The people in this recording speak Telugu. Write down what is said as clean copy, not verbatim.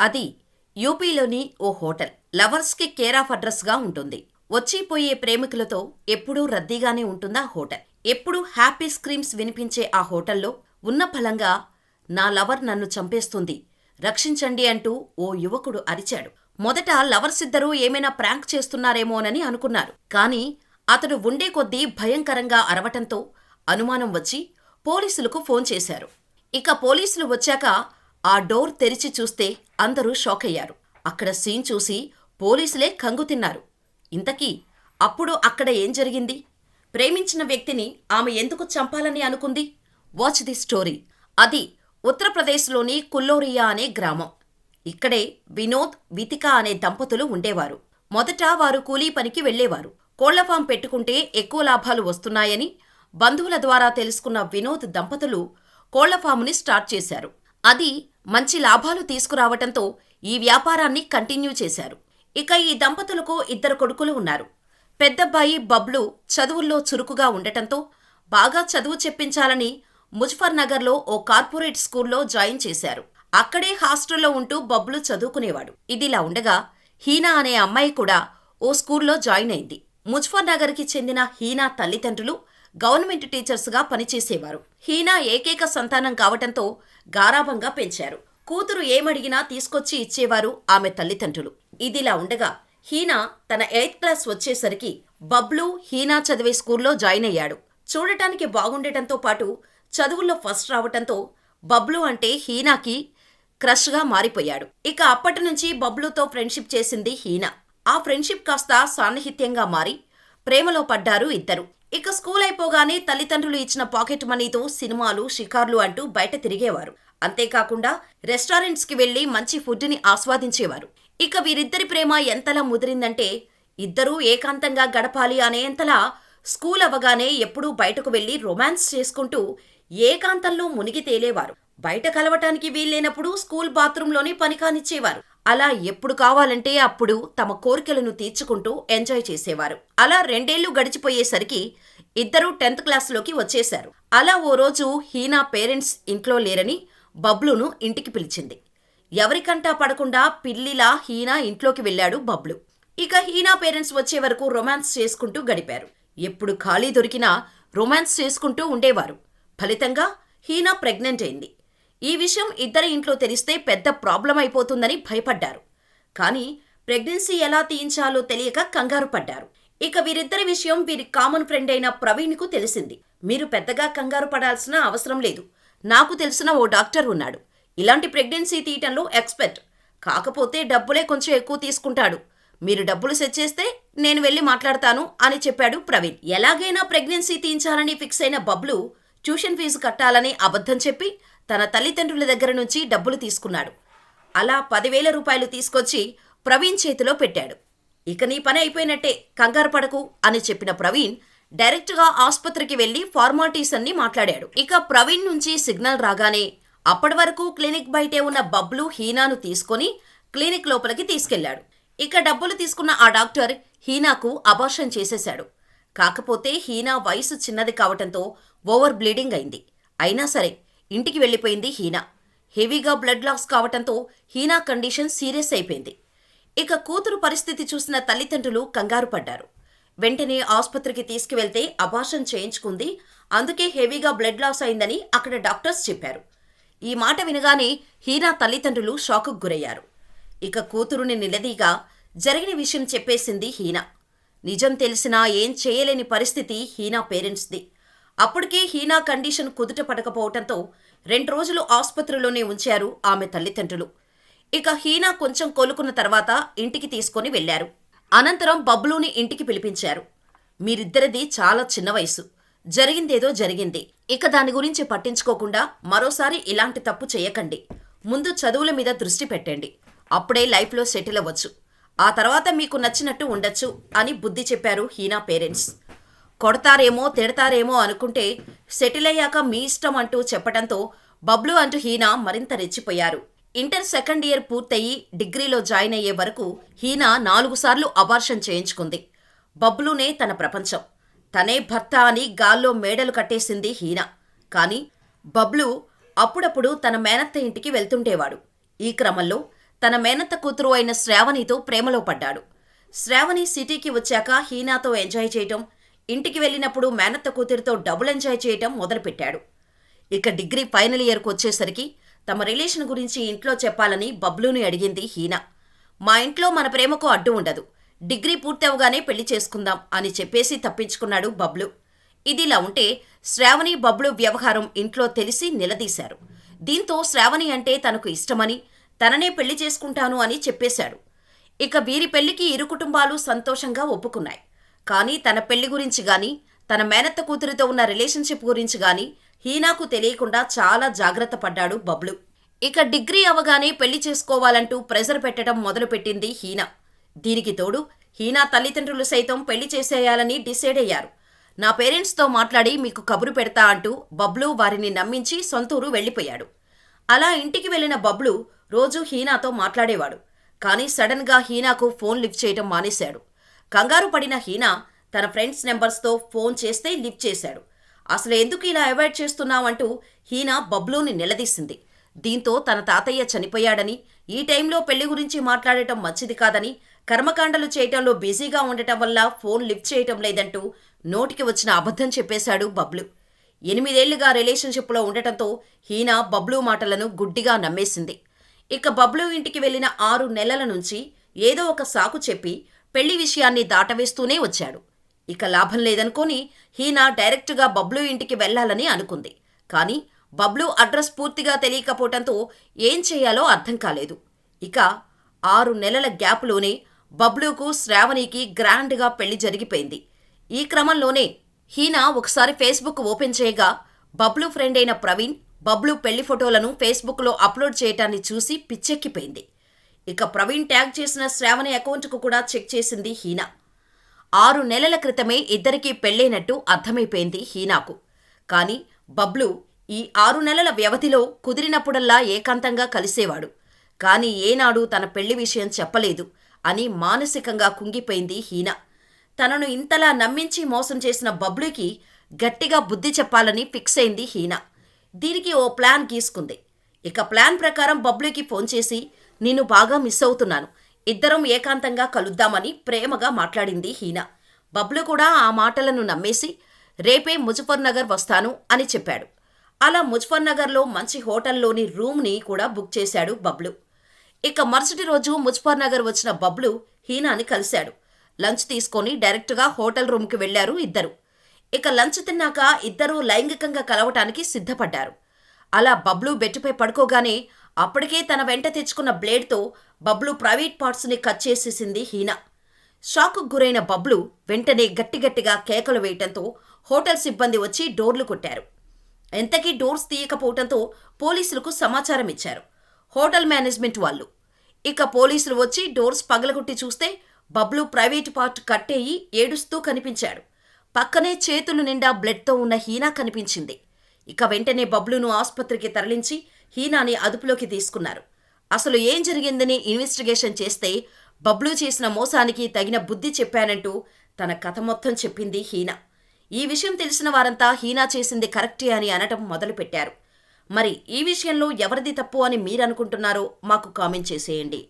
అది యూపీలోని ఓ హోటల్. లవర్స్కి కేర్ ఆఫ్ అడ్రస్గా ఉంటుంది. వచ్చిపోయే ప్రేమికులతో ఎప్పుడూ రద్దీగానే ఉంటుందా హోటల్. ఎప్పుడూ హ్యాపీ స్క్రీమ్స్ వినిపించే ఆ హోటల్లో ఉన్న ఫలంగా నా లవర్ నన్ను చంపేస్తుంది, రక్షించండి అంటూ ఓ యువకుడు అరిచాడు. మొదట లవర్స్ ఇద్దరూ ఏమైనా ప్రాంక్ చేస్తున్నారేమోనని అనుకున్నారు. కాని అతడు ఉండే కొద్దీ భయంకరంగా అరవటంతో అనుమానం వచ్చి పోలీసులకు ఫోన్ చేశారు. ఇక పోలీసులు వచ్చాక ఆ డోర్ తెరిచి చూస్తే అందరూ షాకయ్యారు. అక్కడ సీన్ చూసి పోలీసులే కంగుతిన్నారు. ఇంతకీ అప్పుడు అక్కడ ఏం జరిగింది? ప్రేమించిన వ్యక్తిని ఆమె ఎందుకు చంపాలని అనుకుంది? Watch the story. అది ఉత్తరప్రదేశ్లోని కుల్లోరియా అనే గ్రామం. ఇక్కడే వినోద్, వితిక అనే దంపతులు ఉండేవారు. మొదట వారు కూలీ పనికి వెళ్లేవారు. కోళ్లఫాం పెట్టుకుంటే ఎక్కువ లాభాలు వస్తున్నాయని బంధువుల ద్వారా తెలుసుకున్న వినోద్ దంపతులు కోళ్లఫాముని స్టార్ట్ చేశారు. అది మంచి లాభాలు తీసుకురావటంతో ఈ వ్యాపారాన్ని కంటిన్యూ చేశారు. ఇక ఈ దంపతులకు ఇద్దరు కొడుకులు ఉన్నారు. పెద్దబ్బాయి బబ్లు చదువుల్లో చురుకుగా ఉండటంతో బాగా చదువు చెప్పించాలని ముజఫర్నగర్లో ఓ కార్పొరేట్ స్కూల్లో జాయిన్ చేశారు. అక్కడే హాస్టల్లో ఉంటూ బబ్లు చదువుకునేవాడు. ఇదిలా ఉండగా హీనా అనే అమ్మాయి కూడా ఓ స్కూల్లో జాయిన్ అయింది. ముజఫర్నగర్కి చెందిన హీనా తల్లిదండ్రులు గవర్నమెంట్ టీచర్స్గా పనిచేసేవారు. హీనా ఏకైక సంతానం కావటంతో గారాబంగా పెంచారు. కూతురు ఏమడిగినా తీసుకొచ్చి ఇచ్చేవారు ఆమె తల్లిదండ్రులు. ఇదిలా ఉండగా హీనా తన 8th క్లాస్ వచ్చేసరికి బబ్లు హీనా చదివే స్కూల్లో జాయిన్ అయ్యాడు. చూడటానికి బాగుండటంతో పాటు చదువుల్లో ఫస్ట్ రావటంతో బబ్లు అంటే హీనాకి క్రష్గా మారిపోయాడు. ఇక అప్పటి నుంచి బబ్లుతో ఫ్రెండ్షిప్ చేసింది హీనా. ఆ ఫ్రెండ్షిప్ కాస్త సాన్నిహిత్యంగా మారి ప్రేమలో పడ్డారు ఇద్దరు. ఇక స్కూల్ అయిపోగానే తల్లిదండ్రులు ఇచ్చిన పాకెట్ మనీతో సినిమాలు, షికార్లు అంటూ బయట తిరిగేవారు. అంతేకాకుండా రెస్టారెంట్స్కి వెళ్లి మంచి ఫుడ్ని ఆస్వాదించేవారు. ఇక వీరిద్దరి ప్రేమ ఎంతలా ముదిరిందంటే ఇద్దరూ ఏకాంతంగా గడపాలి అనేంతలా స్కూల్ అవ్వగానే ఎప్పుడూ బయటకు వెళ్లి రొమాన్స్ చేసుకుంటూ ఏకాంతంలో మునిగి తేలేవారు. బయట కలవటానికి వీల్లేనప్పుడు స్కూల్ బాత్రూంలోనే పని కానిచ్చేవారు. అలా ఎప్పుడు కావాలంటే అప్పుడు తమ కోరికలను తీర్చుకుంటూ ఎంజాయ్ చేసేవారు. అలా 2 ఏళ్లు గడిచిపోయేసరికి ఇద్దరూ 10th క్లాస్లోకి వచ్చేశారు. అలా ఓ రోజు హీనా పేరెంట్స్ ఇంట్లో లేరని బబ్లును ఇంటికి పిలిచింది. ఎవరికంటా పడకుండా పిల్లిలా హీనా ఇంట్లోకి వెళ్ళాడు బబ్లు. ఇక హీనా పేరెంట్స్ వచ్చే వరకు రొమాన్స్ చేసుకుంటూ గడిపారు. ఎప్పుడు ఖాళీ దొరికినా రొమాన్స్ చేసుకుంటూ ఉండేవారు. ఫలితంగా హీనా ప్రెగ్నెంట్ అయింది. ఈ విషయం ఇద్దరి ఇంట్లో తెలిస్తే పెద్ద ప్రాబ్లం అయిపోతుందని భయపడ్డారు. కానీ ప్రెగ్నెన్సీ ఎలా తీయించాలో తెలియక కంగారు పడ్డారు. ఇక వీరిద్దరి విషయం వీరి కామన్ ఫ్రెండ్ అయిన ప్రవీణ్కు తెలిసింది. మీరు పెద్దగా కంగారు పడాల్సిన అవసరం లేదు, నాకు తెలిసిన ఓ డాక్టర్ ఉన్నాడు, ఇలాంటి ప్రెగ్నెన్సీ తీయటంలో ఎక్స్పర్ట్, కాకపోతే డబ్బులే కొంచెం ఎక్కువ తీసుకుంటాడు, మీరు డబ్బులు సెట్ చేస్తే నేను వెళ్ళి మాట్లాడతాను అని చెప్పాడు ప్రవీణ్. ఎలాగైనా ప్రెగ్నెన్సీ తీయించాలని ఫిక్స్ అయిన బబ్లు ట్యూషన్ ఫీజు కట్టాలని అబద్ధం చెప్పి తన తల్లిదండ్రుల దగ్గర నుంచి డబ్బులు తీసుకున్నాడు. అలా 10,000 రూపాయలు తీసుకొచ్చి ప్రవీణ్ చేతిలో పెట్టాడు. ఇక నీ పని అయిపోయినట్టే, కంగారు పడకు అని చెప్పిన ప్రవీణ్ డైరెక్ట్గా ఆసుపత్రికి వెళ్లి ఫార్మాలిటీస్ అన్ని మాట్లాడాడు. ఇక ప్రవీణ్ నుంచి సిగ్నల్ రాగానే అప్పటి వరకు క్లినిక్ బయటే ఉన్న బబ్లు హీనాను తీసుకొని క్లినిక్ లోపలికి తీసుకెళ్లాడు. ఇక డబ్బులు తీసుకున్న ఆ డాక్టర్ హీనాకు అబార్షన్ చేసేశాడు. కాకపోతే హీనా వయసు చిన్నది కావటంతో ఓవర్ బ్లీడింగ్ అయింది. అయినా సరే ఇంటికి వెళ్లిపోయింది హీనా. హెవీగా బ్లడ్ లాస్ కావటంతో హీనా కండిషన్ సీరియస్ అయిపోయింది. ఇక కూతురు పరిస్థితి చూసిన తల్లిదండ్రులు కంగారు పడ్డారు. వెంటనే ఆసుపత్రికి తీసుకువెళ్తే అబార్షన్ చేయించుకుంది, అందుకే హెవీగా బ్లడ్ లాస్ అయిందని అక్కడ డాక్టర్స్ చెప్పారు. ఈ మాట వినగానే హీనా తల్లిదండ్రులు షాకుకు గురయ్యారు. ఇక కూతురుని నిలదీగా జరిగిన విషయం చెప్పేసింది హీనా. నిజం తెలిసినా ఏం చేయలేని పరిస్థితి హీనా పేరెంట్స్ది. అప్పటికే హీనా కండిషన్ కుదుట పడకపోవటంతో 2 రోజులు ఆసుపత్రిలోనే ఉంచారు ఆమె తల్లిదండ్రులు. ఇక హీనా కొంచెం కోలుకున్న తర్వాత ఇంటికి తీసుకొని వెళ్లారు. అనంతరం బబ్లుని ఇంటికి పిలిపించారు. మీరిద్దరిది చాలా చిన్న వయసు, జరిగిందేదో జరిగింది, ఇక దాని గురించి పట్టించుకోకుండా మరోసారి ఇలాంటి తప్పు చేయకండి, ముందు చదువుల మీద దృష్టి పెట్టండి, అప్పుడే లైఫ్లో సెటిల్ అవ్వచ్చు, ఆ తర్వాత మీకు నచ్చినట్టు ఉండొచ్చు అని బుద్ధి చెప్పారు హీనా పేరెంట్స్. కొడతారేమో తిడతారేమో అనుకుంటే సెటిల్ అయ్యాక మీ ఇష్టం అంటూ చెప్పడంతో బబ్లు అంటూ హీనా మరింత రెచ్చిపోయారు. ఇంటర్ 2nd ఇయర్ పూర్తయి డిగ్రీలో జాయిన్ అయ్యే వరకు హీనా 4 సార్లు అబార్షన్ చేయించుకుంది. బబ్లునే తన ప్రపంచం, తనే భర్త అని గాల్లో మేడలు కట్టేసింది హీనా. కానీ బబ్లు అప్పుడప్పుడు తన మేనత్త ఇంటికి వెళ్తుండేవాడు. ఈ క్రమంలో తన మేనత్త కూతురు అయిన శ్రావణితో ప్రేమలో పడ్డాడు. శ్రావణి సిటీకి వచ్చాక హీనాతో ఎంజాయ్ చేయటం, ఇంటికి వెళ్ళినప్పుడు మేనత్త కూతురితో డబుల్ ఎంజాయ్ చేయటం మొదలుపెట్టాడు. ఇక డిగ్రీ ఫైనల్ ఇయర్కు వచ్చేసరికి తమ రిలేషన్ గురించి ఇంట్లో చెప్పాలని బబ్లూని అడిగింది హీనా. మా ఇంట్లో మన ప్రేమకు అడ్డు ఉండదు, డిగ్రీ పూర్తవగానే పెళ్లి చేసుకుందాం అని చెప్పేసి తప్పించుకున్నాడు బబ్లు. ఇదిలా ఉంటే శ్రావణి బబ్లు వ్యవహారం ఇంట్లో తెలిసి నిలదీశారు. దీంతో శ్రావణి అంటే తనకు ఇష్టమని, తననే పెళ్లి చేసుకుంటాను అని చెప్పేశాడు. ఇక వీరి పెళ్లికి ఇరు కుటుంబాలు సంతోషంగా ఒప్పుకున్నాయి. కానీ తన పెళ్లి గురించి గాని, తన మేనత్త కూతురితో ఉన్న రిలేషన్షిప్ గురించి గాని హీనాకు తెలియకుండా చాలా జాగ్రత్త పడ్డాడు బబ్లు. ఇక డిగ్రీ అవగానే పెళ్లి చేసుకోవాలంటూ ప్రెజర్ పెట్టడం మొదలుపెట్టింది హీనా. దీనికి తోడు హీనా తల్లిదండ్రులు సైతం పెళ్లి చేసేయాలని డిసైడ్ అయ్యారు. నా పేరెంట్స్తో మాట్లాడి మీకు కబురు పెడతా అంటూ బబ్లు వారిని నమ్మించి సొంతూరు వెళ్లిపోయాడు. అలా ఇంటికి వెళ్లిన బబ్లు రోజూ హీనాతో మాట్లాడేవాడు. కానీ సడన్ గా హీనాకు ఫోన్ లిఫ్ట్ చేయటం మానేశాడు. కంగారు పడిన హీనా తన ఫ్రెండ్స్ నెంబర్స్తో ఫోన్ చేస్తే లిఫ్ట్ చేశాడు. అసలు ఎందుకు ఇలా అవాయిడ్ చేస్తున్నావంటూ హీనా బబ్లూని నిలదీసింది. దీంతో తన తాతయ్య చనిపోయాడని, ఈ టైంలో పెళ్లి గురించి మాట్లాడటం మంచిది కాదని, కర్మకాండలు చేయటంలో బిజీగా ఉండటం వల్ల ఫోన్ లిఫ్ట్ చేయటం లేదంటూ నోటికి వచ్చిన అబద్ధం చెప్పేశాడు బబ్లు. 8 ఏళ్లుగా రిలేషన్షిప్లో ఉండటంతో హీనా బబ్లు మాటలను గుడ్డిగా నమ్మేసింది. ఇక బబ్లు ఇంటికి వెళ్లిన 6 నెలల నుంచి ఏదో ఒక సాకు చెప్పి పెళ్లి విషయాన్ని దాటవేస్తూనే వచ్చాడు. ఇక లాభం లేదనుకొని హీనా డైరెక్టుగా బబ్లు ఇంటికి వెళ్లాలని అనుకుంది. కానీ బబ్లు అడ్రస్ పూర్తిగా తెలియకపోవటంతో ఏం చేయాలో అర్థం కాలేదు. ఇక 6 నెలల గ్యాప్లోనే బబ్లుకు శ్రావణికి గ్రాండ్గా పెళ్లి జరిగిపోయింది. ఈ క్రమంలోనే హీనా ఒకసారి ఫేస్బుక్ ఓపెన్ చేయగా బబ్లు ఫ్రెండ్ అయిన ప్రవీణ్ బబ్లు పెళ్లి ఫోటోలను ఫేస్బుక్లో అప్లోడ్ చేయటాన్ని చూసి పిచ్చెక్కిపోయింది. ఇక ప్రవీణ్ ట్యాగ్ చేసిన శ్రావణి అకౌంట్కు కూడా చెక్ చేసింది హీనా. 6 నెలల క్రితమే ఇద్దరికీ పెళ్లైనట్టు అర్థమైపోయింది హీనాకు. కానీ బబ్లు ఈ 6 నెలల వ్యవధిలో కుదిరినప్పుడల్లా ఏకాంతంగా కలిసేవాడు. కానీ ఏనాడు తన పెళ్లి విషయం చెప్పలేదు అని మానసికంగా కుంగిపోయింది హీనా. తనను ఇంతలా నమ్మించి మోసం చేసిన బబ్లుకి గట్టిగా బుద్ధి చెప్పాలని ఫిక్స్ అయింది హీనా. దీనికి ఓ ప్లాన్ గీసుకుంది. ఇక ప్లాన్ ప్రకారం బబ్లుకి ఫోన్ చేసి, నిన్ను బాగా మిస్ అవుతున్నాను, ఇద్దరం ఏకాంతంగా కలుద్దామని ప్రేమగా మాట్లాడింది హీనా. బబ్లు కూడా ఆ మాటలను నమ్మేసి రేపే ముజఫర్నగర్ వస్తాను అని చెప్పాడు. అలా ముజఫర్నగర్లో మంచి హోటల్లోని రూమ్ని కూడా బుక్ చేశాడు బబ్లు. ఇక మరుసటి రోజు ముజఫర్నగర్ వచ్చిన బబ్లు హీనాని కలిశాడు. లంచ్ తీసుకొని డైరెక్టుగా హోటల్ రూమ్కి వెళ్లారు ఇద్దరు. ఇక లంచ్ తిన్నాక ఇద్దరూ లైంగికంగా కలవటానికి సిద్ధపడ్డారు. అలా బబ్లు బెడ్పై పడుకోగానే అప్పటికే తన వెంట తెచ్చుకున్న బ్లేడ్తో బబ్లు ప్రైవేట్ పార్ట్స్ని కట్ చేసేసింది హీనా. షాక్కు గురైన బబ్లు వెంటనే గట్టిగట్టిగా కేకలు వేయటంతో హోటల్ సిబ్బంది వచ్చి డోర్లు కొట్టారు. ఎంతకీ డోర్స్ తీయకపోవటంతో పోలీసులకు సమాచారం ఇచ్చారు హోటల్ మేనేజ్మెంట్ వాళ్ళు. ఇక పోలీసులు వచ్చి డోర్స్ పగలగొట్టి చూస్తే బబ్లు ప్రైవేట్ పార్ట్ కట్టేయి ఏడుస్తూ కనిపించాడు. పక్కనే చేతులు నిండా బ్లడ్తో ఉన్న హీనా కనిపించింది. ఇక వెంటనే బబ్లును ఆసుపత్రికి తరలించి హీనాని అదుపులోకి తీసుకున్నారు. అసలు ఏం జరిగిందని ఇన్వెస్టిగేషన్ చేస్తే బబ్లు చేసిన మోసానికి తగిన బుద్ధి చెప్పానంటూ తన కథ మొత్తం చెప్పింది హీనా. ఈ విషయం తెలిసిన వారంతా హీనా చేసింది కరెక్టే అని అనటం మొదలుపెట్టారు. మరి ఈ విషయంలో ఎవరిది తప్పు అని మీరనుకుంటున్నారో మాకు కామెంట్ చేసేయండి.